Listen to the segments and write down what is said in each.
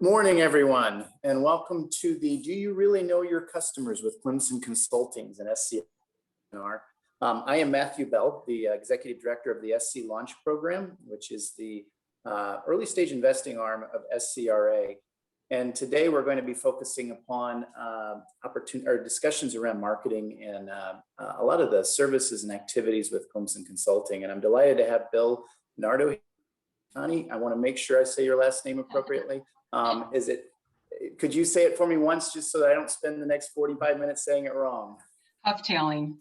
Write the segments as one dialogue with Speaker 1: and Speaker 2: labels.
Speaker 1: Good morning, everyone, and welcome to the Do You Really Know Your Customers with Clemson Consulting and SCRA. I am Matthew Bell, the Executive Director of the SC Launch Program, which is the early stage investing arm of SCRA. And today we're going to be focusing upon discussions around marketing and a lot of the services and activities with Clemson Consulting. And I'm delighted to have Bill Nardo. Connie, I want to make sure I say your last name appropriately. Could you say it for me once, just so that I don't spend the next 45 minutes saying it wrong?
Speaker 2: Dovetailing.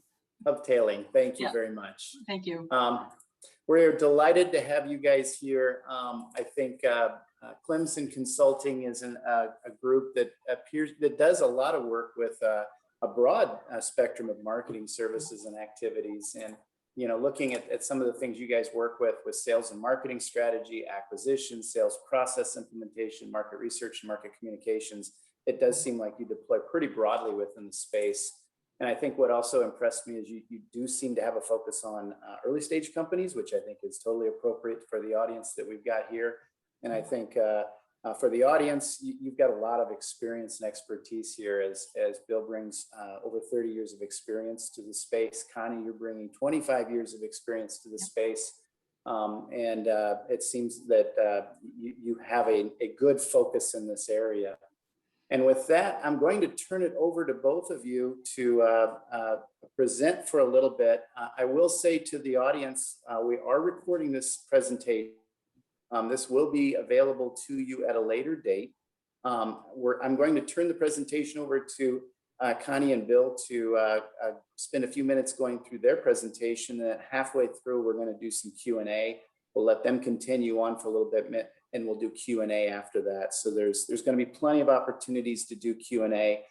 Speaker 1: Thank you very much.
Speaker 2: Thank you.
Speaker 1: We're delighted to have you guys here. I think Clemson Consulting is a group that does a lot of work with a broad spectrum of marketing services and activities. And looking at some of the things you guys work with sales and marketing strategy, acquisition, sales process implementation, market research, and market communications, it does seem like you deploy pretty broadly within the space. And I think what also impressed me is you do seem to have a focus on early stage companies, which I think is totally appropriate for the audience that we've got here. And I think for the audience, you've got a lot of experience and expertise here as Bill brings over 30 years of experience to the space. Connie, you're bringing 25 years of experience to the space. And it seems that you have a good focus in this area. And with that, I'm going to turn it over to both of you to present for a little bit. I will say to the audience, we are recording this presentation. This will be available to you at a later date. I'm going to turn the presentation over to Connie and Bill to spend a few minutes going through their presentation. And halfway through, we're going to do some Q&A. We'll let them continue on for a little bit, and we'll do Q&A after that. So there's going to be plenty of opportunities to do Q&A.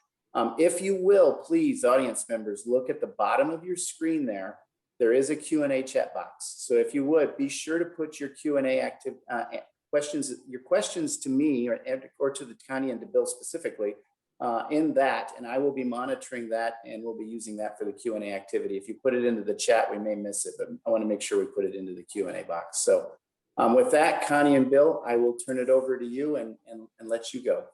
Speaker 1: If you will, please, audience members, look at the bottom of your screen there. There is a Q&A chat box. So if you would, be sure to put your Q&A questions to me or to the Connie and to Bill specifically in that, and I will be monitoring that, and we'll be using that for the Q&A activity. If you put it into the chat, we may miss it, but I want to make sure we put it into the Q&A box. So with that, Connie and Bill, I will turn it over to you and let you go.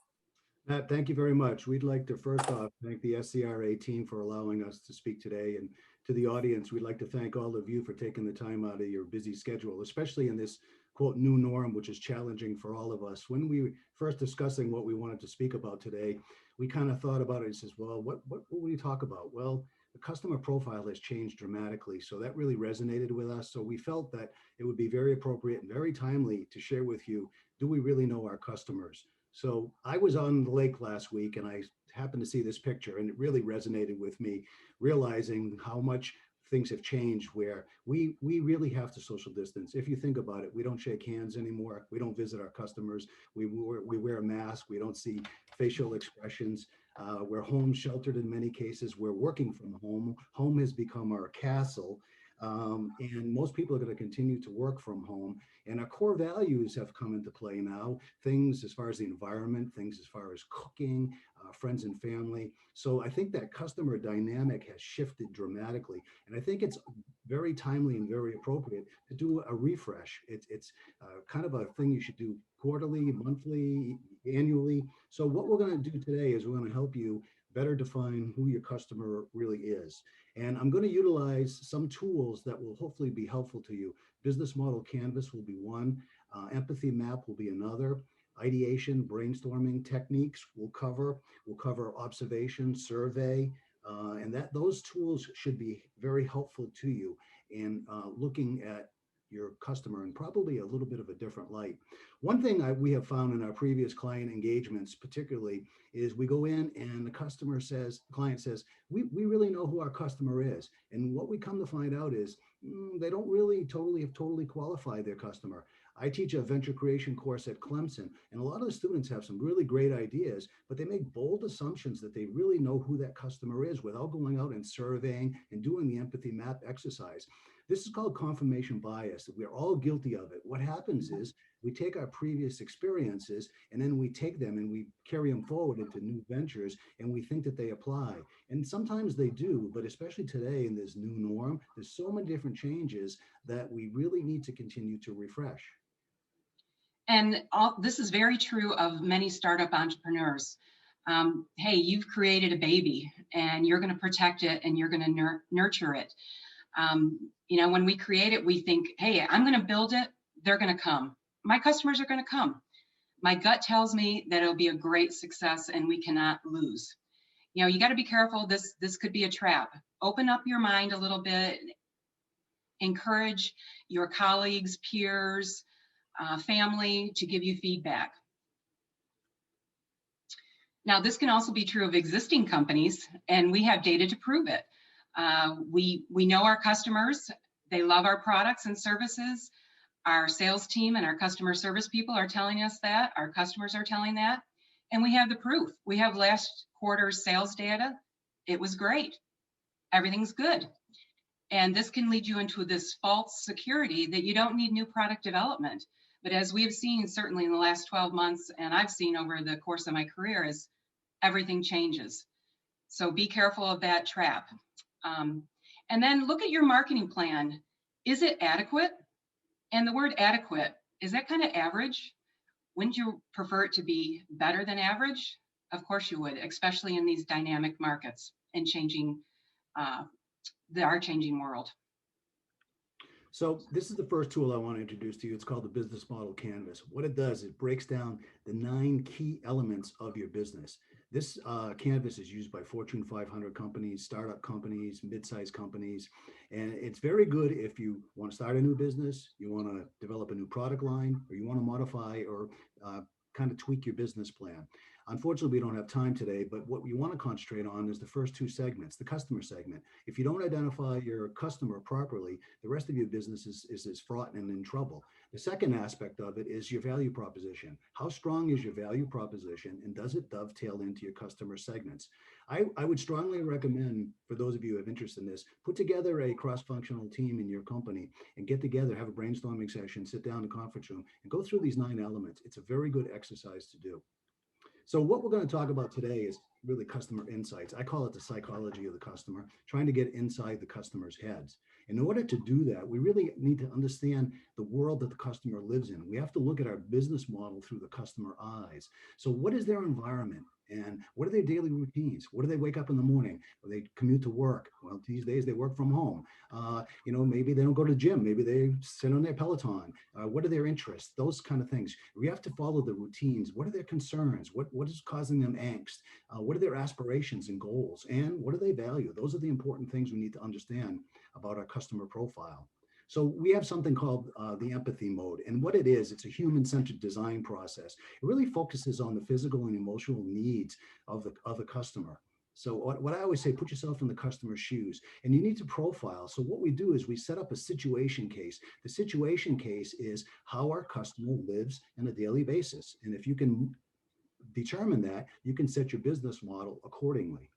Speaker 3: Matt, thank you very much. We'd like to first off thank the SCRA team for allowing us to speak today. And to the audience, we'd like to thank all of you for taking the time out of your busy schedule, especially in this, quote, new norm, which is challenging for all of us. When we were first discussing what we wanted to speak about today, we kind of thought about it and says, well, what will we talk about? Well, the customer profile has changed dramatically. So that really resonated with us. So we felt that it would be very appropriate and very timely to share with you, do we really know our customers? So I was on the lake last week and I happened to see this picture and it really resonated with me, realizing how much things have changed where we really have to social distance. If you think about it, we don't shake hands anymore. We don't visit our customers. We wear a mask. We don't see facial expressions. We're home sheltered in many cases. We're working from home. Home has become our castle. And most people are going to continue to work from home. And our core values have come into play now. Things as far as the environment, things as far as cooking, friends and family. So I think that customer dynamic has shifted dramatically. And I think it's very timely and very appropriate to do a refresh. It's kind of a thing you should do quarterly, monthly, annually. So what we're going to do today is we're going to help you better define who your customer really is. And I'm going to utilize some tools that will hopefully be helpful to you. Business model canvas will be one. Empathy map will be another. Ideation, brainstorming techniques we'll cover. We'll cover observation, survey, and those tools should be very helpful to you in looking at your customer in probably a little bit of a different light. One thing we have found in our previous client engagements particularly is we go in and the client says, we really know who our customer is. And what we come to find out is they don't really totally qualify their customer. I teach a venture creation course at Clemson, and a lot of the students have some really great ideas, but they make bold assumptions that they really know who that customer is without going out and surveying and doing the empathy map exercise. This is called confirmation bias. We're all guilty of it. What happens is we take our previous experiences and then we take them and we carry them forward into new ventures and we think that they apply. And sometimes they do, but especially today in this new norm, there's so many different changes that we really need to continue to refresh.
Speaker 2: And this is very true of many startup entrepreneurs. Hey, you've created a baby and you're going to protect it and you're going to nurture it. When we create it, we think, hey, I'm going to build it. They're going to come. My customers are going to come. My gut tells me that it'll be a great success and we cannot lose. You got to be careful. This could be a trap. Open up your mind a little bit. Encourage your colleagues, peers, family to give you feedback. Now, this can also be true of existing companies, and we have data to prove it. We know our customers. They love our products and services. Our sales team and our customer service people are telling us that. Our customers are telling that. And we have the proof. We have last quarter's sales data. It was great. Everything's good. And this can lead you into this false security that you don't need new product development. But as we've seen, certainly in the last 12 months, and I've seen over the course of my career, is everything changes. So be careful of that trap. And then look at your marketing plan. Is it adequate? And the word adequate, is that kind of average? Wouldn't you prefer it to be better than average? Of course you would, especially in these dynamic markets and our changing world.
Speaker 3: So this is the first tool I want to introduce to you. It's called the Business Model Canvas. What it does, it breaks down the 9 key elements of your business. This canvas is used by Fortune 500 companies, startup companies, mid-sized companies, and it's very good if you want to start a new business, you want to develop a new product line, or you want to modify or kind of tweak your business plan. Unfortunately, we don't have time today, but what we want to concentrate on is the first 2 segments, the customer segment. If you don't identify your customer properly, the rest of your business is fraught and in trouble. The second aspect of it is your value proposition. How strong is your value proposition, and does it dovetail into your customer segments? I would strongly recommend, for those of you who have interest in this, put together a cross-functional team in your company and get together, have a brainstorming session, sit down in a conference room, and go through these 9 elements. It's a very good exercise to do. So what we're going to talk about today is really customer insights. I call it the psychology of the customer, trying to get inside the customer's heads. In order to do that, we really need to understand the world that the customer lives in. We have to look at our business model through the customer eyes. So what is their environment? And what are their daily routines? What do they wake up in the morning? Or they commute to work? Well, these days they work from home. Maybe they don't go to the gym. Maybe they sit on their Peloton. What are their interests? Those kind of things. We have to follow the routines. What are their concerns? What is causing them angst? What are their aspirations and goals? And what do they value? Those are the important things we need to understand about our customer profile. So we have something called the empathy mode. And what it is, it's a human-centered design process. It really focuses on the physical and emotional needs of the customer. So what I always say, put yourself in the customer's shoes, and you need to profile. So what we do is we set up a situation case. The situation case is how our customer lives on a daily basis. And if you can determine that, you can set your business model accordingly.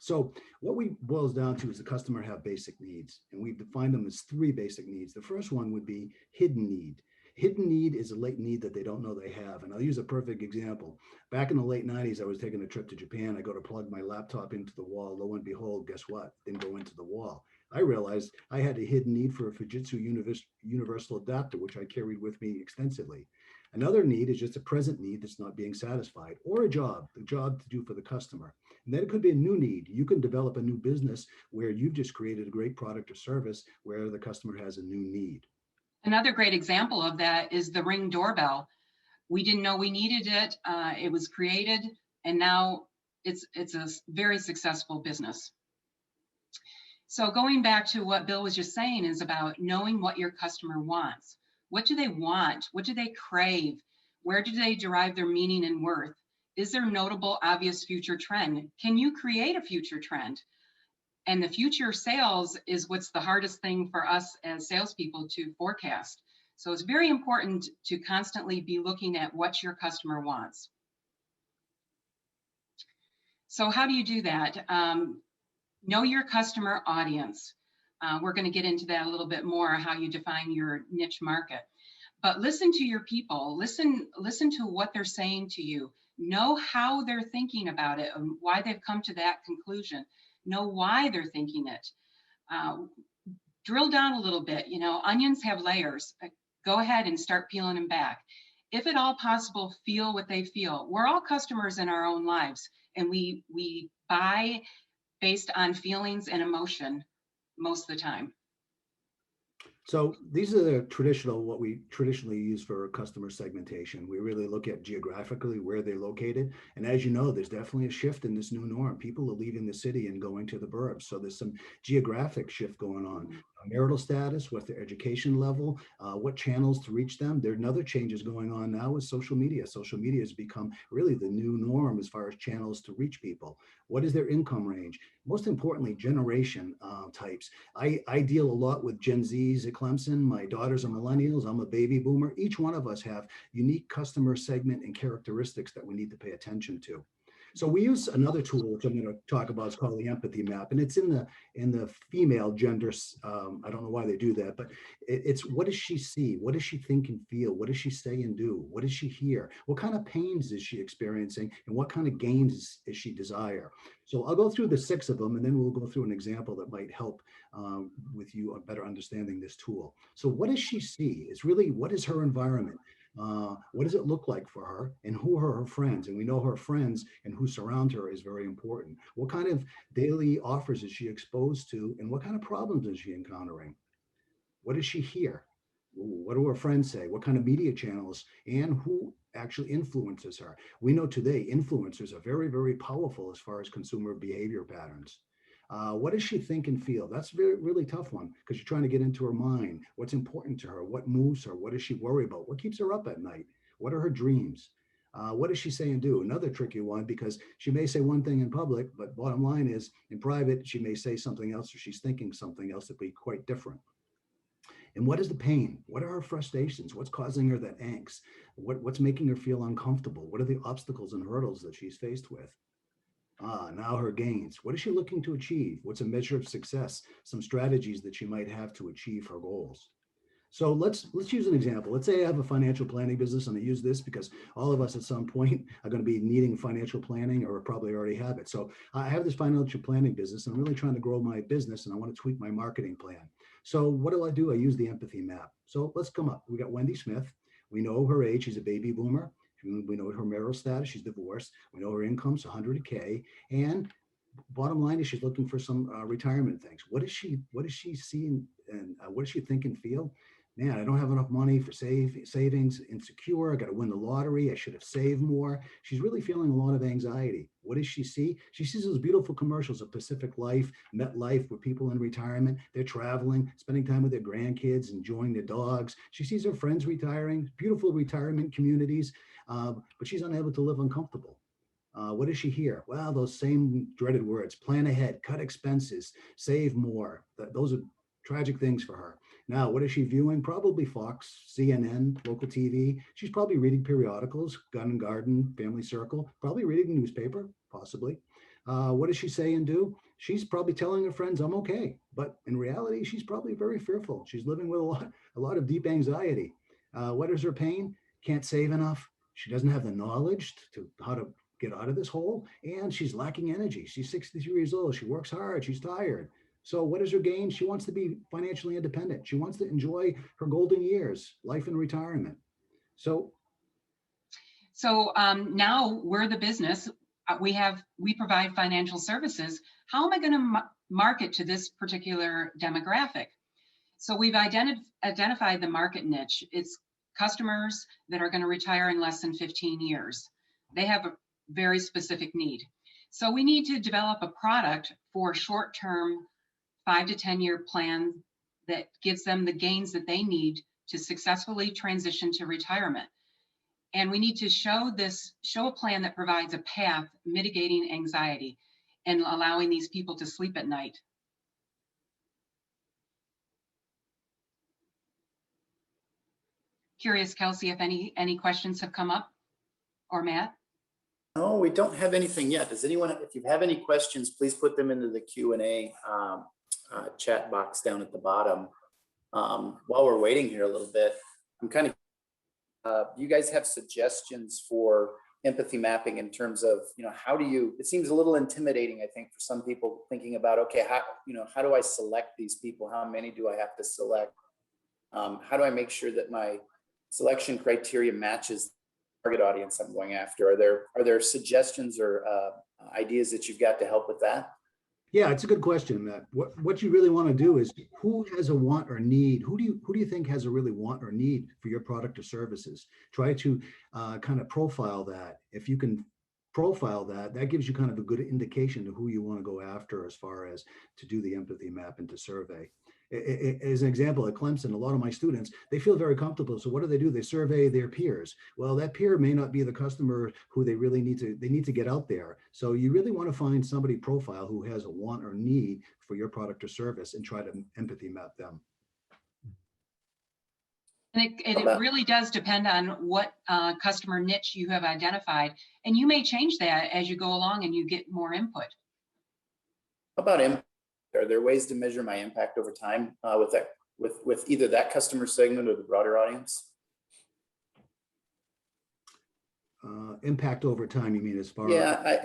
Speaker 3: So what we boils down to is the customer have basic needs, and we've defined them as 3 basic needs. The first one would be hidden need. Hidden need is a latent need that they don't know they have. And I'll use a perfect example. Back in the late 90s, I was taking a trip to Japan. I go to plug my laptop into the wall. Lo and behold, guess what? Didn't go into the wall. I realized I had a hidden need for a Fujitsu universal adapter, which I carried with me extensively. Another need is just a present need that's not being satisfied, or a job to do for the customer. And then it could be a new need. You can develop a new business where you've just created a great product or service where the customer has a new need.
Speaker 2: Another great example of that is the Ring doorbell. We didn't know we needed it. It was created, and now it's a very successful business. So going back to what Bill was just saying is about knowing what your customer wants. What do they want? What do they crave? Where do they derive their meaning and worth? Is there notable, obvious future trend? Can you create a future trend? And the future sales is what's the hardest thing for us as salespeople to forecast. So it's very important to constantly be looking at what your customer wants. So how do you do that? Know your customer audience. We're going to get into that a little bit more, how you define your niche market. But listen to your people. Listen to what they're saying to you. Know how they're thinking about it and why they've come to that conclusion. Know why they're thinking it. Drill down a little bit. Onions have layers. Go ahead and start peeling them back. if at all possible, feel what they feel. We're all customers in our own lives, and we buy based on feelings and emotion most of the time.
Speaker 3: So these are the traditional, what we traditionally use for customer segmentation. We really look at geographically where they're located. And as you know, there's definitely a shift in this new norm. People are leaving the city and going to the burbs. So there's some geographic shift going on. Marital status, what's their education level, what channels to reach them. There are another changes going on now with social media. Social media has become really the new norm as far as channels to reach people. What is their income range? Most importantly, generation types. I deal a lot with Gen Zs at Clemson. My daughters are millennials. I'm a baby boomer. Each one of us have unique customer segment and characteristics that we need to pay attention to. So we use another tool, which I'm going to talk about. It's called the empathy map, and it's in the female gender. I don't know why they do that, but it's what does she see? What does she think and feel? What does she say and do? What does she hear? What kind of pains is she experiencing, and what kind of gains is she desire? So I'll go through the 6 of them, and then we'll go through an example that might help with you on better understanding this tool. So what does she see? It's really, what is her environment? What does it look like for her, and who are her friends? And we know her friends and who surround her is very important. What kind of daily offers is she exposed to, and what kind of problems is she encountering? What does she hear? What do her friends say? What kind of media channels, and who actually influences her? We know today influencers are very, very powerful as far as consumer behavior patterns. What does she think and feel? That's a really tough one, because you're trying to get into her mind. What's important to her? What moves her? What does she worry about? What keeps her up at night? What are her dreams? What does she say and do? Another tricky one, because she may say one thing in public, but bottom line is in private, she may say something else, or she's thinking something else that be quite different. And what is the pain? What are her frustrations? What's causing her that angst? What's making her feel uncomfortable? What are the obstacles and hurdles that she's faced with? Now her gains. What is she looking to achieve? What's a measure of success? Some strategies that she might have to achieve her goals. So let's use an example. Let's say I have a financial planning business, and I use this because all of us at some point are going to be needing financial planning, or probably already have it. So I have this financial planning business, and I'm really trying to grow my business, and I want to tweak my marketing plan. So what do? I use the empathy map. So let's come up. We got Wendy Smith. We know her age. She's a baby boomer. We know her marital status. She's divorced. We know her income's 100K. And bottom line is she's looking for some retirement things. What is she seeing, and what does she think and feel? Man, I don't have enough money for savings, insecure. I got to win the lottery. I should have saved more. She's really feeling a lot of anxiety. What does she see? She sees those beautiful commercials of Pacific Life, MetLife, where people in retirement, they're traveling, spending time with their grandkids, enjoying their dogs. She sees her friends retiring, beautiful retirement communities, but she's unable to live uncomfortable. What does she hear? Well, those same dreaded words: plan ahead, cut expenses, save more. Those are tragic things for her. Now, what is she viewing? Probably Fox, CNN, local TV. She's probably reading periodicals, Gun and Garden, Family Circle, probably reading the newspaper, possibly. What does she say and do? She's probably telling her friends, I'm okay. But in reality, she's probably very fearful. She's living with a lot of deep anxiety. What is her pain? Can't save enough. She doesn't have the knowledge to how to get out of this hole, and she's lacking energy. She's 63 years old. She works hard. She's tired. So what is her gain? She wants to be financially independent. She wants to enjoy her golden years, life in retirement. So
Speaker 2: now we're the business. We provide financial services. How am I going to market to this particular demographic? So we've identified the market niche. It's customers that are going to retire in less than 15 years. They have a very specific need. So we need to develop a product for short-term 5 to 10 year plan that gives them the gains that they need to successfully transition to retirement. And we need to show a plan that provides a path mitigating anxiety and allowing these people to sleep at night. Curious, Kelsey, if any questions have come up, or Matt?
Speaker 1: No, we don't have anything yet. Does anyone, if you have any questions, please put them into the Q&A chat box down at the bottom. While we're waiting here a little bit, I'm kind of, you guys have suggestions for empathy mapping in terms of, how do you, it seems a little intimidating, I think, for some people thinking about, okay, how do I select these people? How many do I have to select? How do I make sure that my selection criteria matches the target audience I'm going after? Are there suggestions or ideas that you've got to help with that?
Speaker 3: Yeah, it's a good question, Matt. What you really want to do is who has a want or need? Who do you think has a really want or need for your product or services? Try to kind of profile that. If you can profile that, that gives you kind of a good indication of who you want to go after as far as to do the empathy map and to survey. As an example, at Clemson, a lot of my students, they feel very comfortable. So what do? They survey their peers. Well, that peer may not be the customer who they really need to get out there. So you really want to find somebody profile who has a want or need for your product or service and try to empathy map them.
Speaker 2: And it really does depend on what customer niche you have identified. And you may change that as you go along and you get more input.
Speaker 1: How about impact? Are there ways to measure my impact over time with either that customer segment or the broader audience?
Speaker 3: Impact over time, you mean as far
Speaker 1: Yeah,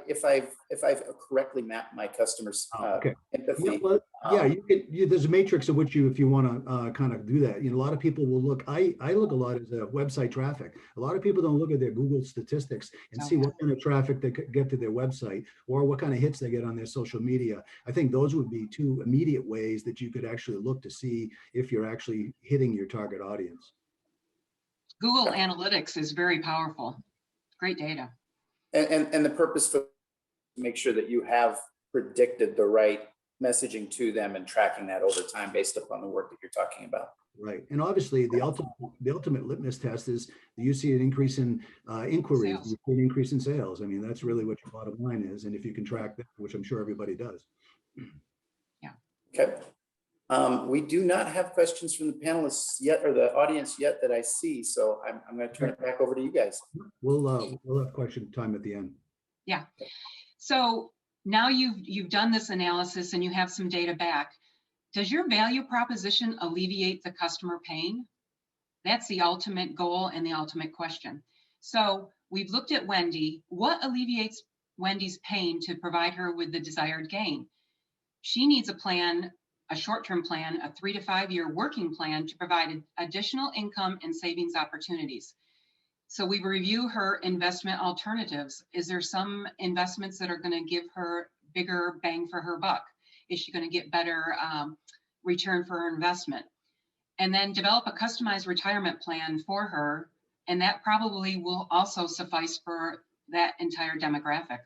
Speaker 1: if I've correctly mapped my customers'
Speaker 3: okay.
Speaker 1: empathy.
Speaker 3: Yeah, well, yeah, there's a matrix of which if you want to kind of do that, a lot of people will look. I look a lot as a website traffic. A lot of people don't look at their Google statistics and see what kind of traffic they get to their website or what kind of hits they get on their social media. I think those would be two immediate ways that you could actually look to see if you're actually hitting your target audience.
Speaker 2: Google Analytics is very powerful. Great data.
Speaker 1: And the purpose for make sure that you have predicted the right messaging to them and tracking that over time based upon the work that you're talking about.
Speaker 3: Right. And obviously the ultimate litmus test is, do you see an increase in inquiries? Do you see an increase in sales? I mean, that's really what your bottom line is. And if you can track that, which I'm sure everybody does.
Speaker 2: Yeah.
Speaker 1: Okay. We do not have questions from the panelists yet, or the audience yet that I see. So I'm going to turn it back over to you guys.
Speaker 3: We'll have question time at the end.
Speaker 2: Yeah. So now you've done this analysis and you have some data back. Does your value proposition alleviate the customer pain? That's the ultimate goal and the ultimate question. So we've looked at Wendy. What alleviates Wendy's pain to provide her with the desired gain? She needs a plan, a short-term plan, a 3 to 5 year working plan to provide additional income and savings opportunities. So we review her investment alternatives. Is there some investments that are going to give her bigger bang for her buck? Is she going to get better return for her investment? And then develop a customized retirement plan for her. And that probably will also suffice for that entire demographic.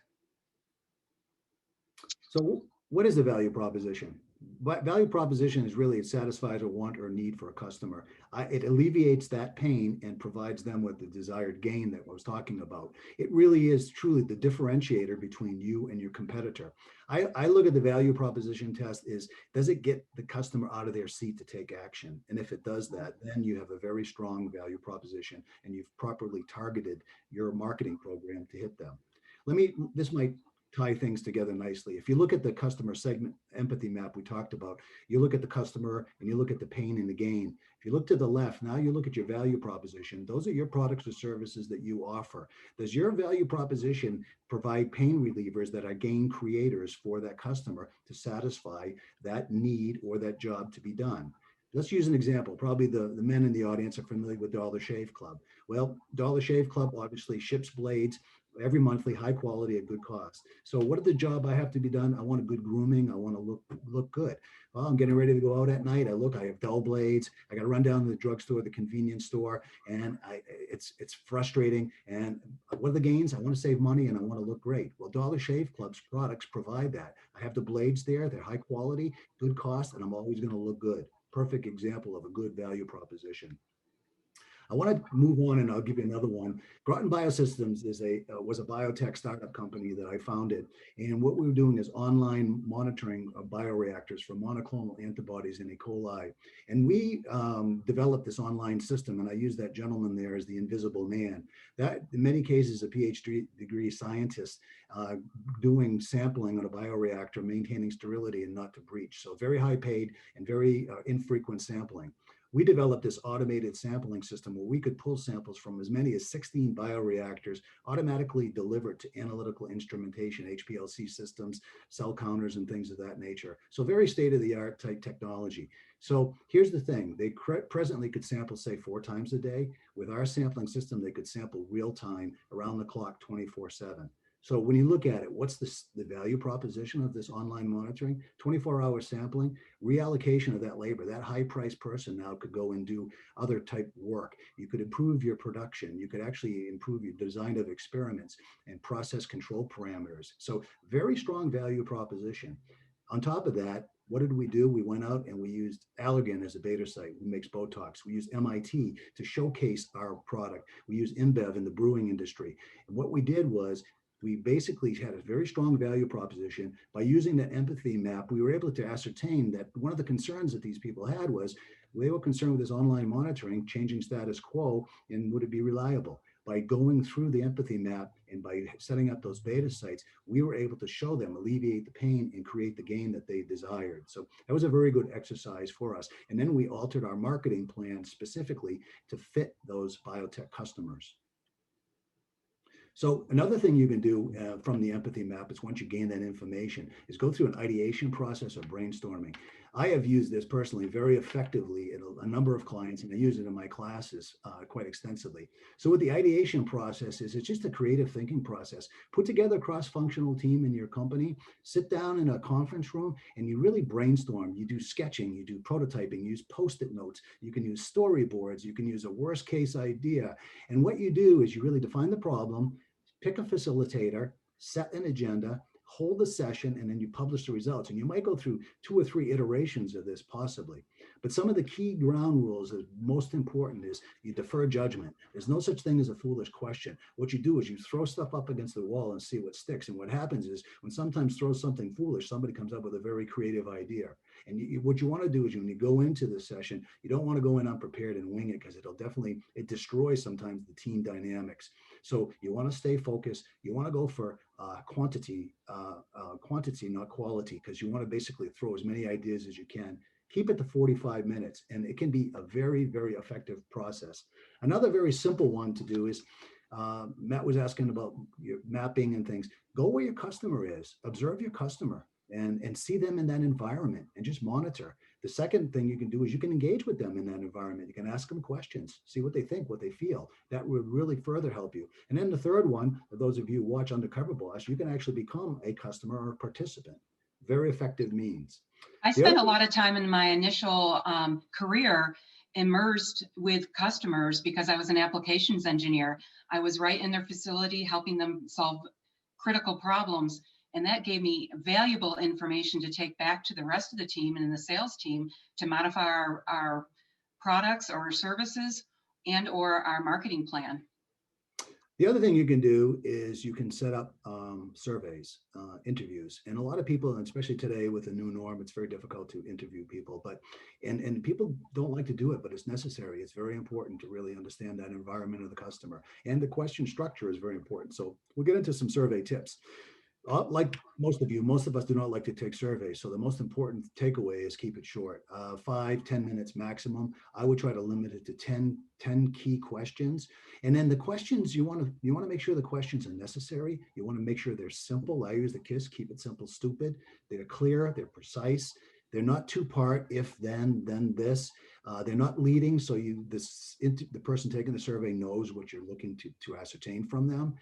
Speaker 3: So what is the value proposition? Value proposition is really, it satisfies a want or need for a customer. It alleviates that pain and provides them with the desired gain that I was talking about. It really is truly the differentiator between you and your competitor. I look at the value proposition test is, does it get the customer out of their seat to take action? And if it does that, then you have a very strong value proposition and you've properly targeted your marketing program to hit them. This might tie things together nicely. If you look at the customer segment empathy map we talked about, you look at the customer and you look at the pain and the gain. If you look to the left, now you look at your value proposition. Those are your products or services that you offer. Does your value proposition provide pain relievers that are gain creators for that customer to satisfy that need or that job to be done? Let's use an example. Probably the men in the audience are familiar with Dollar Shave Club. Well, Dollar Shave Club obviously ships blades every monthly, high quality at good cost. So what is the job I have to be done? I want a good grooming. I want to look good. Well, I'm getting ready to go out at night. I have dull blades. I got to run down to the drugstore, the convenience store, and it's frustrating. And what are the gains? I want to save money and I want to look great. Well, Dollar Shave Club's products provide that. I have the blades there. They're high quality, good cost, and I'm always going to look good. Perfect example of a good value proposition. I want to move on, and I'll give you another one. Groton Biosystems was a biotech startup company that I founded, and what we were doing is online monitoring of bioreactors for monoclonal antibodies in E. coli. And we developed this online system, and I use that gentleman there as the invisible man. That, in many cases, a PhD degree scientist doing sampling on a bioreactor, maintaining sterility and not to breach. So very high paid and very infrequent sampling. we developed this automated sampling system where we could pull samples from as many as 16 bioreactors, automatically delivered to analytical instrumentation, HPLC systems, cell counters, and things of that nature. So very state-of-the-art type technology. So here's the thing, they presently could sample, say, 4 times a day. With our sampling system, they could sample real time, around the clock, 24/7. So when you look at it, what's the value proposition of this online monitoring? 24-hour sampling, reallocation of that labor. That high-priced person now could go and do other type work. You could improve your production. You could actually improve your design of experiments and process control parameters. So very strong value proposition. On top of that, what did we do? We went out and we used Allergan as a beta site who makes Botox. We used MIT to showcase our product. We used InBev in the brewing industry. And what we did was we basically had a very strong value proposition. By using that empathy map, we were able to ascertain that one of the concerns that these people had was they were concerned with this online monitoring, changing status quo, and would it be reliable? By going through the empathy map and by setting up those beta sites, we were able to show them, alleviate the pain, and create the gain that they desired. So that was a very good exercise for us. And then we altered our marketing plan specifically to fit those biotech customers. So another thing you can do from the empathy map is, once you gain that information, is go through an ideation process of brainstorming. I have used this personally very effectively in a number of clients, and I use it in my classes quite extensively. So what the ideation process is, it's just a creative thinking process. Put together a cross-functional team in your company, sit down in a conference room, and you really brainstorm. You do sketching, you do prototyping, use Post-it notes, you can use storyboards, you can use a worst case idea. And what you do is you really define the problem, pick a facilitator, set an agenda, hold a session, and then you publish the results. And you might go through 2 or 3 iterations of this possibly. But some of the key ground rules that are most important is you defer judgment. There's no such thing as a foolish question. What you do is you throw stuff up against the wall and see what sticks. And what happens is, when sometimes throw something foolish, somebody comes up with a very creative idea. And what you want to do is, when you go into the session, you don't want to go in unprepared and wing it, because it destroys sometimes the team dynamics. So you want to stay focused. You want to go for quantity, not quality, because you want to basically throw as many ideas as you can. Keep it to 45 minutes, and it can be a very, very effective process. Another very simple one to do is, Matt was asking about your mapping and things. Go where your customer is, observe your customer, and see them in that environment, and just monitor. The second thing you can do is you can engage with them in that environment. You can ask them questions, see what they think, what they feel. That would really further help you. And then the third one, for those of you who watch Undercover Boss, you can actually become a customer or a participant. Very effective means.
Speaker 2: I spent a lot of time in my initial career immersed with customers because I was an applications engineer. I was right in their facility helping them solve critical problems. And that gave me valuable information to take back to the rest of the team and the sales team to modify our products or services and or our marketing plan.
Speaker 3: The other thing you can do is you can set up surveys, interviews. And a lot of people, and especially today with the new norm, it's very difficult to interview people, and people don't like to do it, but it's necessary. It's very important to really understand that environment of the customer. And the question structure is very important. So we'll get into some survey tips. Like most of us do not like to take surveys. So the most important takeaway is keep it short, 5-10 minutes maximum. I would try to limit it to 10 key questions. And then the questions, you want to make sure the questions are necessary. You want to make sure they're simple. I use the KISS, keep it simple, stupid. They're clear, they're precise. They're not 2-part, if, then this. They're not leading, so the person taking the survey knows what you're looking to ascertain from them.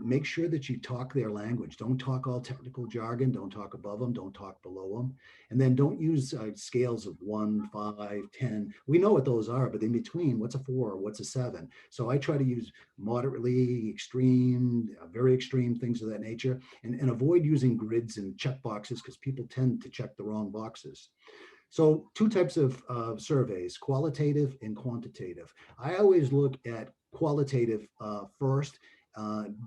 Speaker 3: Make sure that you talk their language. Don't talk all technical jargon. Don't talk above them. Don't talk below them. And then don't use scales of 1, 5, 10. We know what those are, but in between, what's a 4? What's a 7? So I try to use moderately, extreme, very extreme, things of that nature, and avoid using grids and check boxes, because people tend to check the wrong boxes. So 2 types of surveys, qualitative and quantitative. I always look at qualitative first.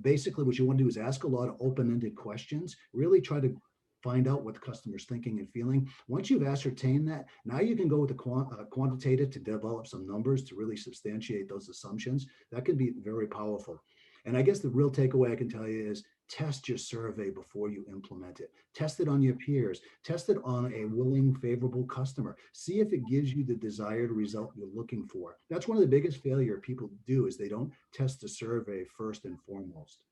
Speaker 3: Basically, what you want to do is ask a lot of open-ended questions, really try to find out what the customer's thinking and feeling. Once you've ascertained that, now you can go with the quantitative to develop some numbers to really substantiate those assumptions. That can be very powerful. And I guess the real takeaway I can tell you is test your survey before you implement it. Test it on your peers. Test it on a willing, favorable customer. See if it gives you the desired result you're looking for. That's one of the biggest failure people do is they don't test the survey first and foremost.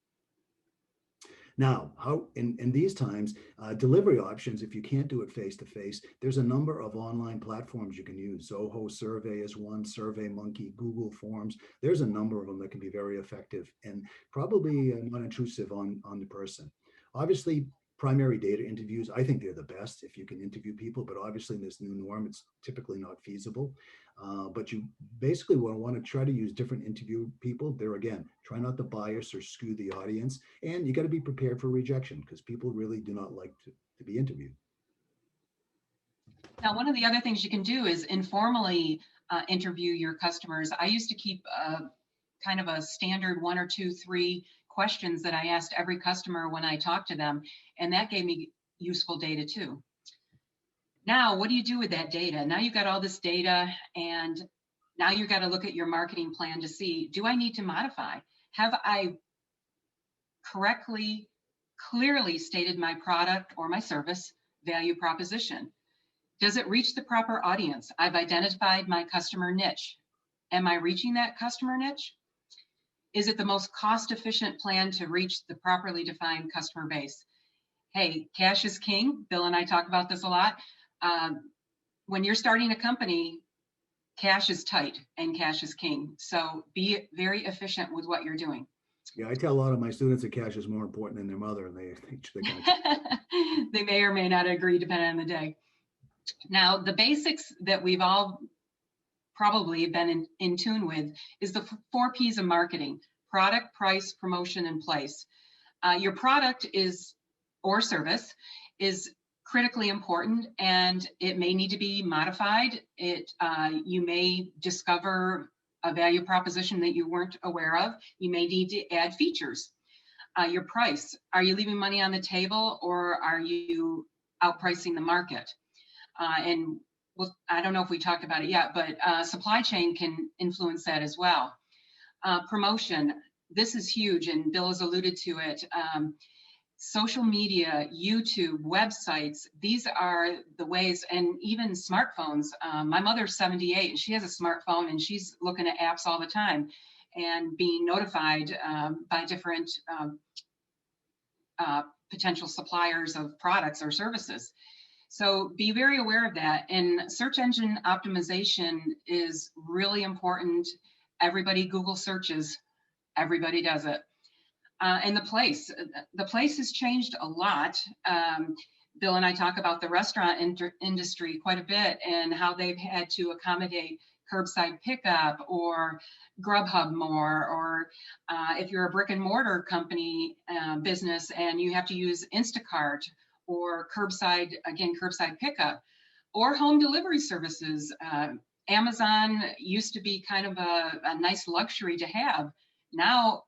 Speaker 3: Now, how in these times, delivery options, if you can't do it face to face, there's a number of online platforms you can use. Zoho Survey is one, SurveyMonkey, Google Forms. There's a number of them that can be very effective and probably not intrusive on the person. Obviously, primary data interviews, I think they're the best if you can interview people, but obviously in this new norm, it's typically not feasible. But you basically want to try to use different interview people. There again, try not to bias or skew the audience. And you got to be prepared for rejection because people really do not like to be interviewed.
Speaker 2: Now, one of the other things you can do is informally interview your customers. I used to keep kind of a standard 1 or 2, 3 questions that I asked every customer when I talked to them, and that gave me useful data too. Now, what do you do with that data? Now you've got all this data, and now you've got to look at your marketing plan to see, do I need to modify? Have I correctly, clearly stated my product or my service value proposition? Does it reach the proper audience? I've identified my customer niche. Am I reaching that customer niche? Is it the most cost-efficient plan to reach the properly defined customer base? Hey, cash is king. Bill and I talk about this a lot. When you're starting a company, cash is tight and cash is king. So be very efficient with what you're doing.
Speaker 3: Yeah, I tell a lot of my students that cash is more important than their mother, and they
Speaker 2: they may or may not agree depending on the day. Now, the basics that we've all probably been in tune with is the 4 P's of marketing: product, price, promotion, and place. Your product is or service is critically important, and it may need to be modified. You may discover a value proposition that you weren't aware of. You may need to add features. Your price: are you leaving money on the table, or are you outpricing the market? And well, I don't know if we talked about it yet, but supply chain can influence that as well. Promotion: this is huge, and Bill has alluded to it. Social media, YouTube, websites, these are the ways, and even smartphones. My mother's 78 and she has a smartphone, and she's looking at apps all the time and being notified by different potential suppliers of products or services. So be very aware of that. And search engine optimization is really important. Everybody Google searches, everybody does it. And the place has changed a lot. Bill and I talk about the restaurant industry quite a bit and how they've had to accommodate curbside pickup or Grubhub more, or if you're a brick and mortar company business and you have to use Instacart or curbside pickup or home delivery services. Amazon used to be kind of a nice luxury to have. Now,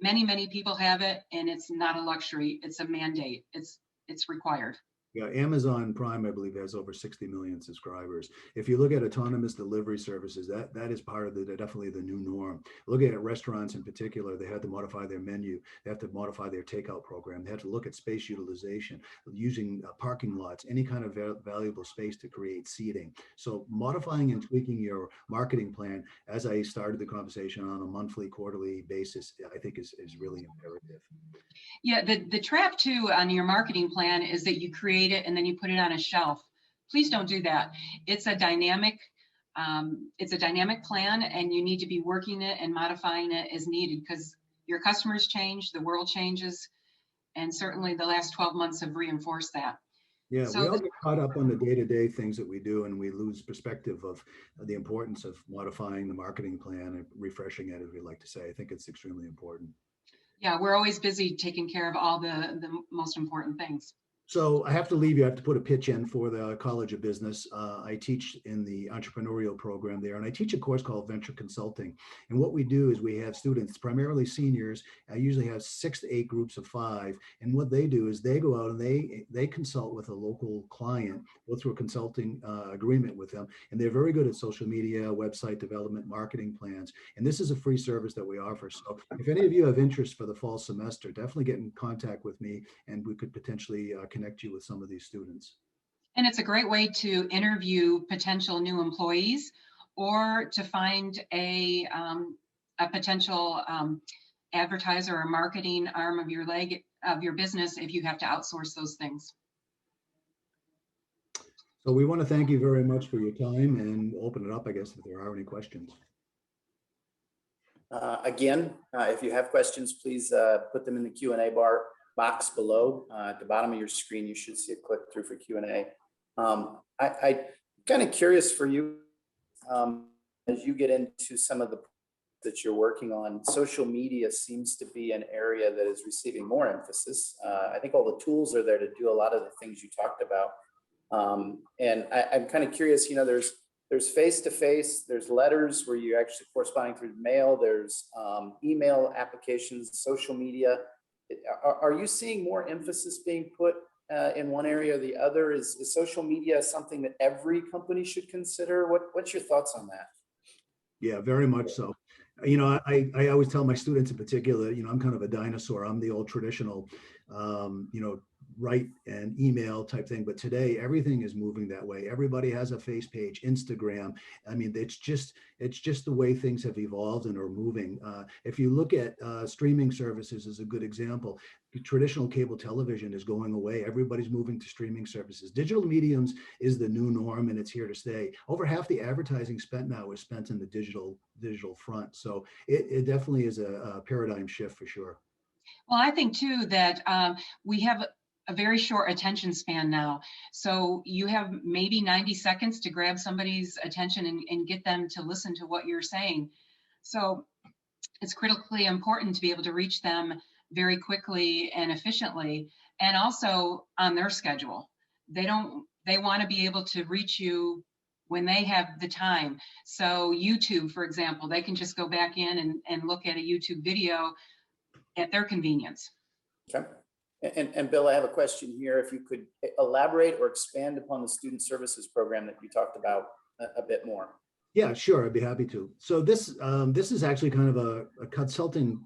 Speaker 2: many people have it, and it's not a luxury. It's a mandate. It's required.
Speaker 3: Yeah, Amazon Prime, I believe, has over 60 million subscribers. If you look at autonomous delivery services, that is part of definitely the new norm. Looking at restaurants in particular, they had to modify their menu. They have to modify their takeout program. They have to look at space utilization, using parking lots, any kind of valuable space to create seating. So modifying and tweaking your marketing plan, as I started the conversation, on a monthly, quarterly basis, I think is really imperative.
Speaker 2: Yeah, the trap too on your marketing plan is that you create it and then you put it on a shelf. Please don't do that. It's a dynamic plan, and you need to be working it and modifying it as needed because your customers change, the world changes, and certainly the last 12 months have reinforced that.
Speaker 3: Yeah, so we all get caught up on the day-to-day things that we do, and we lose perspective of the importance of modifying the marketing plan and refreshing it, as we like to say. I think it's extremely important.
Speaker 2: Yeah, we're always busy taking care of all the most important things.
Speaker 3: So I have to leave you. I have to put a pitch in for the College of Business. I teach in the entrepreneurial program there, and I teach a course called Venture Consulting. And what we do is we have students, primarily seniors. I usually have 6 to 8 groups of 5. And what they do is they go out and they consult with a local client, go through a consulting agreement with them. And they're very good at social media, website development, marketing plans. And this is a free service that we offer. So if any of you have interest for the fall semester, definitely get in contact with me, and we could potentially connect you with some of these students.
Speaker 2: And it's a great way to interview potential new employees or to find a potential advertiser or marketing arm of your business if you have to outsource those things.
Speaker 3: So we want to thank you very much for your time, and open it up, I guess, if there are any questions.
Speaker 1: Again, if you have questions, please put them in the Q&A box below. At the bottom of your screen, you should see a click through for Q&A. I'm kind of curious for you, as you get into some of the that you're working on. Social media seems to be an area that is receiving more emphasis. I think all the tools are there to do a lot of the things you talked about. And I'm kind of curious, you know, there's face-to-face, there's letters where you're actually corresponding through mail, there's email applications, social media. Are you seeing more emphasis being put in one area or the other? Is social media something that every company should consider? What's your thoughts on that?
Speaker 3: Yeah, very much so. You know, I always tell my students in particular, you know, I'm kind of a dinosaur. I'm the old traditional, you know, write and email type thing. But today, everything is moving that way. Everybody has a face page, Instagram. I mean, it's just the way things have evolved and are moving. If you look at streaming services as a good example, traditional cable television is going away. Everybody's moving to streaming services. Digital mediums is the new norm, and it's here to stay. Over half the advertising spent now is spent in the digital front. So it definitely is a paradigm shift for sure.
Speaker 2: Well, I think too that we have a very short attention span now. So you have maybe 90 seconds to grab somebody's attention and get them to listen to what you're saying. So it's critically important to be able to reach them very quickly and efficiently, and also on their schedule. They want to be able to reach you when they have the time. So YouTube, for example, they can just go back in and look at a YouTube video at their convenience.
Speaker 1: Okay. And Bill, I have a question here. If you could elaborate or expand upon the student services program that you talked about a bit more.
Speaker 3: Yeah, sure. I'd be happy to. So this is actually kind of a consulting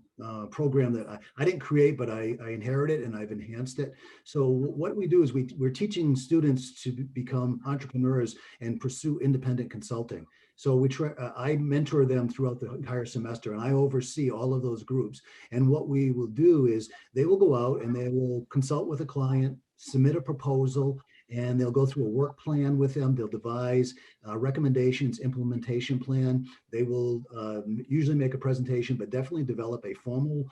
Speaker 3: program that I didn't create, but I inherited and I've enhanced it. So what we do is we're teaching students to become entrepreneurs and pursue independent consulting. So I mentor them throughout the entire semester, and I oversee all of those groups. And what we will do is they will go out and they will consult with a client, submit a proposal, and they'll go through a work plan with them. They'll devise recommendations, implementation plan. They will usually make a presentation, but definitely develop a formal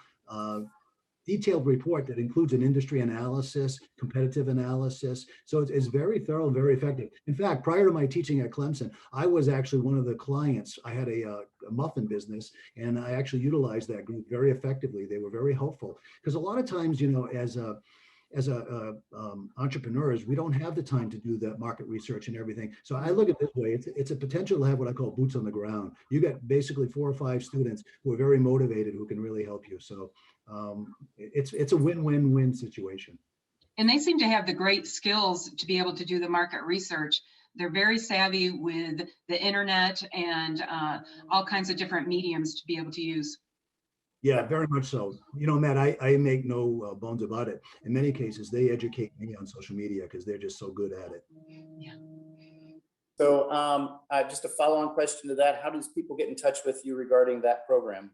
Speaker 3: detailed report that includes an industry analysis, competitive analysis. So it's very thorough, very effective. In fact, prior to my teaching at Clemson, I was actually one of the clients. I had a muffin business, and I actually utilized that group very effectively. They were very helpful, because a lot of times, you know, as entrepreneurs, we don't have the time to do the market research and everything. So I look at it this way: it's a potential to have what I call boots on the ground. You got basically 4 or 5 students who are very motivated, who can really help you. So it's a win-win-win situation.
Speaker 2: And they seem to have the great skills to be able to do the market research. They're very savvy with the internet and all kinds of different mediums to be able to use.
Speaker 3: Yeah, very much so. You know, Matt, I make no bones about it. In many cases, they educate me on social media because they're just so good at it.
Speaker 2: Yeah.
Speaker 1: So just a follow-on question to that, how does people get in touch with you regarding that program?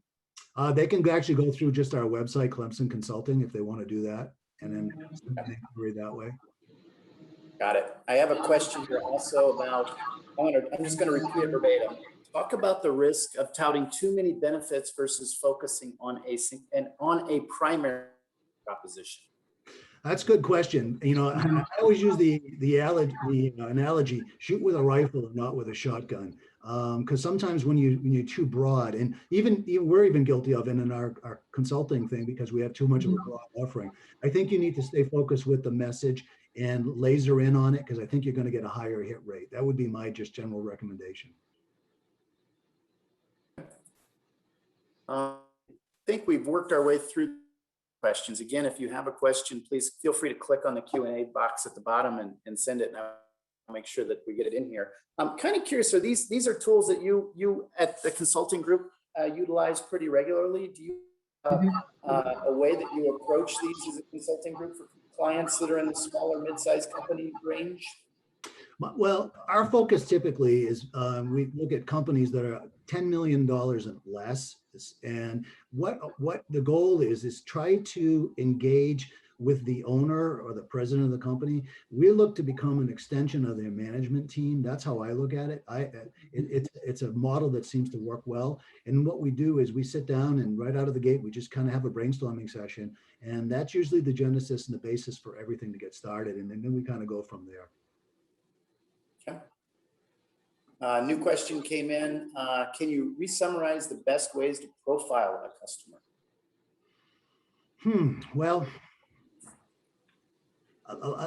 Speaker 3: They can actually go through just our website, Clemson Consulting, if they want to do that, and then inquiry that way.
Speaker 1: Got it. I have a question here also about, I'm just going to repeat it verbatim. Talk about the risk of touting too many benefits versus focusing on a primary proposition.
Speaker 3: That's a good question. You know, I always use the analogy: shoot with a rifle and not with a shotgun. Because sometimes when you're too broad, and even we're even guilty of it in our consulting thing, because we have too much of a broad offering. I think you need to stay focused with the message and laser in on it, because I think you're going to get a higher hit rate. That would be my just general recommendation.
Speaker 1: I think we've worked our way through questions. Again, if you have a question, please feel free to click on the Q&A box at the bottom and send it, and I'll make sure that we get it in here. I'm kind of curious, so these are tools that you at the consulting group utilize pretty regularly. Do you have a way that you approach these as a consulting group for clients that are in the smaller mid-sized company range?
Speaker 3: Well, our focus typically is we look at companies that are $10 million and less. And what the goal is try to engage with the owner or the president of the company. We look to become an extension of their management team. That's how I look at it. It's a model that seems to work well. And what we do is we sit down and right out of the gate, we just kind of have a brainstorming session. And that's usually the genesis and the basis for everything to get started. And then we kind of go from there.
Speaker 1: Okay. New question came in. Can you re-summarize the best ways to profile a customer?
Speaker 3: Well,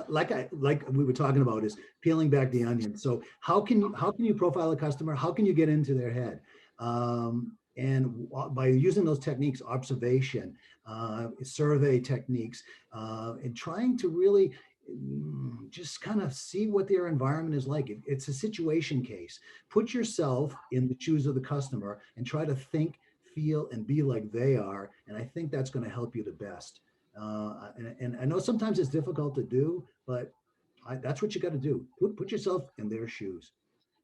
Speaker 3: like we were talking about, is peeling back the onion. So how can you profile a customer? How can you get into their head? And by using those techniques, observation, survey techniques, and trying to really just kind of see what their environment is like. It's a situation case. Put yourself in the shoes of the customer and try to think, feel, and be like they are. And I think that's going to help you the best. And I know sometimes it's difficult to do, but that's what you got to do. Put yourself in their shoes.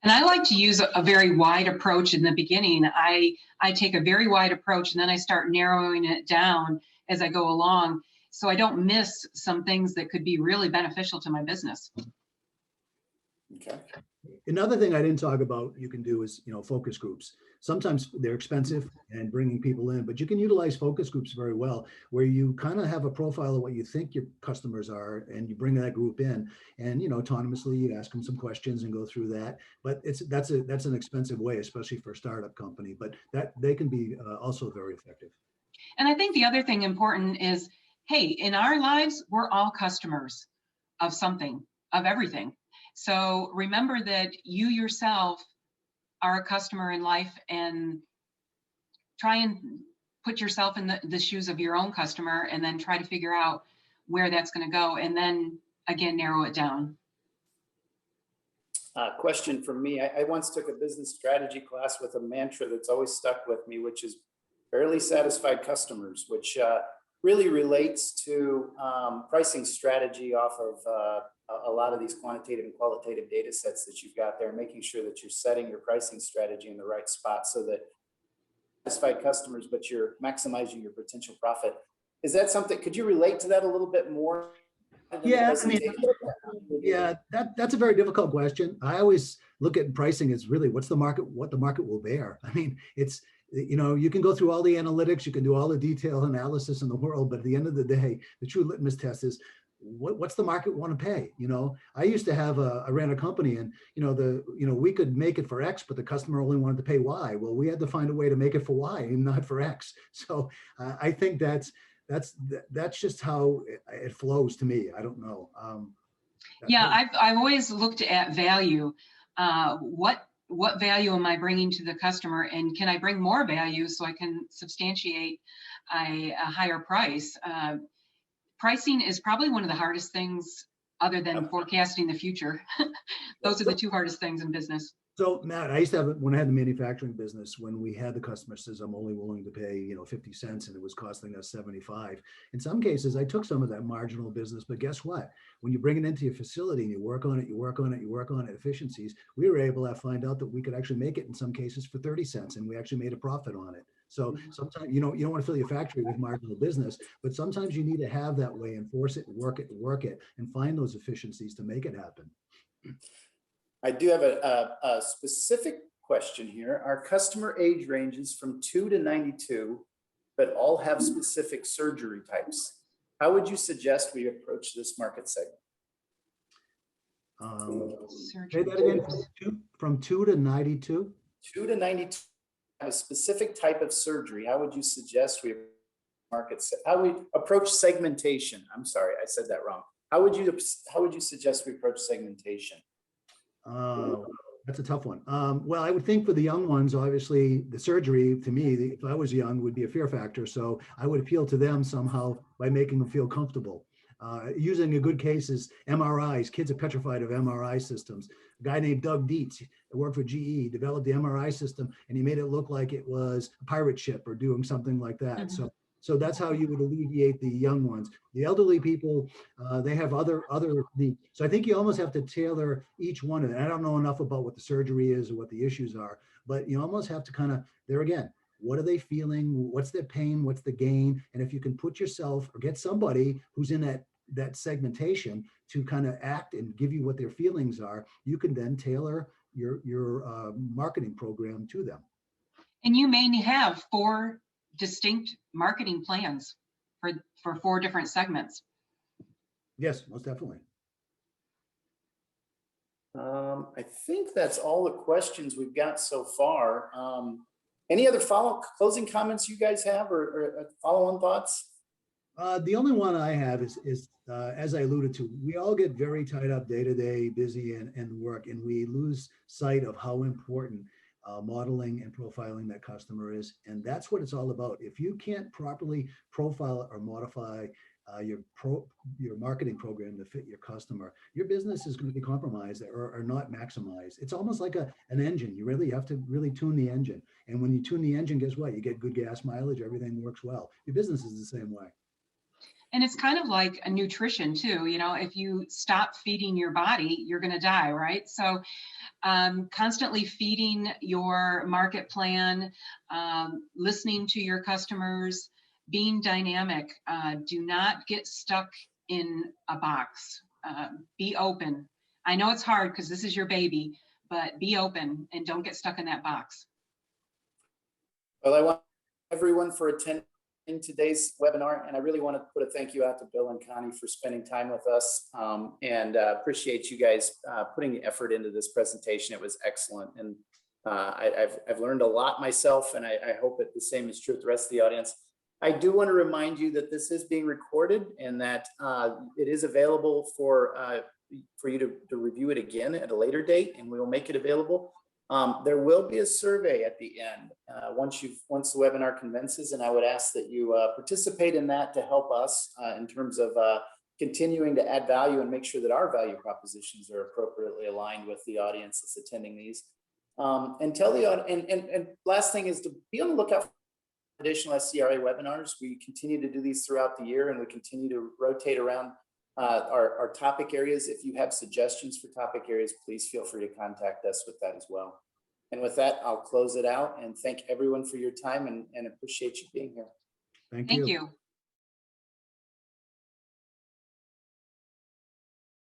Speaker 2: And I like to use a very wide approach in the beginning. I take a very wide approach, and then I start narrowing it down as I go along, so I don't miss some things that could be really beneficial to my business.
Speaker 1: Okay.
Speaker 3: Another thing I didn't talk about you can do is, focus groups. Sometimes they're expensive and bringing people in, but you can utilize focus groups very well, where you kind of have a profile of what you think your customers are, and you bring that group in, and autonomously you ask them some questions and go through that. But that's an expensive way, especially for a startup company. But that they can be also very effective.
Speaker 2: And I think the other thing important is, hey, in our lives, we're all customers of something, of everything. So remember that you yourself are a customer in life, and try and put yourself in the shoes of your own customer, and then try to figure out where that's going to go, and then again narrow it down.
Speaker 1: Question from me. I once took a business strategy class with a mantra that's always stuck with me, which is fairly satisfied customers, which really relates to pricing strategy off of a lot of these quantitative and qualitative data sets that you've got there, making sure that you're setting your pricing strategy in the right spot so that satisfied customers, but you're maximizing your potential profit. Is that something, could you relate to that a little bit more?
Speaker 3: Yeah, that's a very difficult question. I always look at pricing as really what the market will bear. I mean, it's, you can go through all the analytics, you can do all the detailed analysis in the world, but at the end of the day, the true litmus test is what's the market want to pay? I used to have I ran a company, and we could make it for X, but the customer only wanted to pay Y. Well, we had to find a way to make it for Y and not for X. So I think that's just how it flows to me. I don't know.
Speaker 2: Yeah, I've always looked at value. What value am I bringing to the customer, and can I bring more value so I can substantiate a higher price? Pricing is probably one of the hardest things, other than forecasting the future. Those are the two hardest things in business.
Speaker 3: So Matt, I used to have, when I had the manufacturing business, when we had the customer says, I'm only willing to pay, 50 cents, and it was costing us 75. In some cases, I took some of that marginal business, but guess what? When you bring it into your facility and you work on it, efficiencies, we were able to find out that we could actually make it in some cases for 30 cents, and we actually made a profit on it. So sometimes, you don't want to fill your factory with marginal business, but sometimes you need to have that way, enforce it, work it, and find those efficiencies to make it happen.
Speaker 1: I do have a specific question here. Our customer age ranges from 2 to 92, but all have specific surgery types. How would you suggest we approach this market segment?
Speaker 3: Say that again, from 2 to 92?
Speaker 1: 2 to 92 have a specific type of surgery. How would you suggest we approach segmentation? I'm sorry, I said that wrong. how would you suggest we approach segmentation?
Speaker 3: That's a tough one. Well, I would think for the young ones, obviously, the surgery, to me, if I was young, would be a fear factor. So I would appeal to them somehow by making them feel comfortable. Using a good case is MRIs. Kids are petrified of MRI systems. A guy named Doug Dietz, who worked for GE, developed the MRI system, and he made it look like it was a pirate ship or doing something like that.
Speaker 2: Mhm.
Speaker 3: So that's how you would alleviate the young ones. The elderly people, they have other needs. So I think you almost have to tailor each one of them. I don't know enough about what the surgery is or what the issues are, but you almost have to kind of, there again, what are they feeling? What's their pain? What's the gain? And if you can put yourself or get somebody who's in that segmentation to kind of act and give you what their feelings are, you can then tailor your marketing program to them.
Speaker 2: And you may have 4 distinct marketing plans for 4 different segments.
Speaker 3: Yes, most definitely.
Speaker 1: I think that's all the questions we've got so far. Any other closing comments you guys have, or follow-on thoughts?
Speaker 3: The only one I have is as I alluded to, we all get very tied up day to day, busy and work, and we lose sight of how important modeling and profiling that customer is. And that's what it's all about. If you can't properly profile or modify your marketing program to fit your customer, your business is going to be compromised or not maximized. It's almost like an engine. You really have to really tune the engine. And when you tune the engine, guess what? You get good gas mileage, everything works well. Your business is the same way.
Speaker 2: And it's kind of like a nutrition too. If you stop feeding your body, you're going to die, right? So constantly feeding your market plan, listening to your customers, being dynamic. Do not get stuck in a box. Be open. I know it's hard because this is your baby, but be open and don't get stuck in that box.
Speaker 1: Well, I want everyone for attending today's webinar, and I really want to put a thank you out to Bill and Connie for spending time with us, and appreciate you guys putting the effort into this presentation. It was excellent, and I've learned a lot myself, and I hope that the same is true with the rest of the audience. I do want to remind you that this is being recorded and that it is available for you to review it again at a later date, and we will make it available. There will be a survey at the end once the webinar commences, and I would ask that you participate in that to help us in terms of continuing to add value and make sure that our value propositions are appropriately aligned with the audience that's attending these. And tell the audience, and last thing is to be on the lookout for additional SCRA webinars. We continue to do these throughout the year, and we continue to rotate around our topic areas. If you have suggestions for topic areas, please feel free to contact us with that as well. And with that, I'll close it out and thank everyone for your time and appreciate you being here.
Speaker 3: Thank
Speaker 2: Thank
Speaker 3: you.
Speaker 2: you.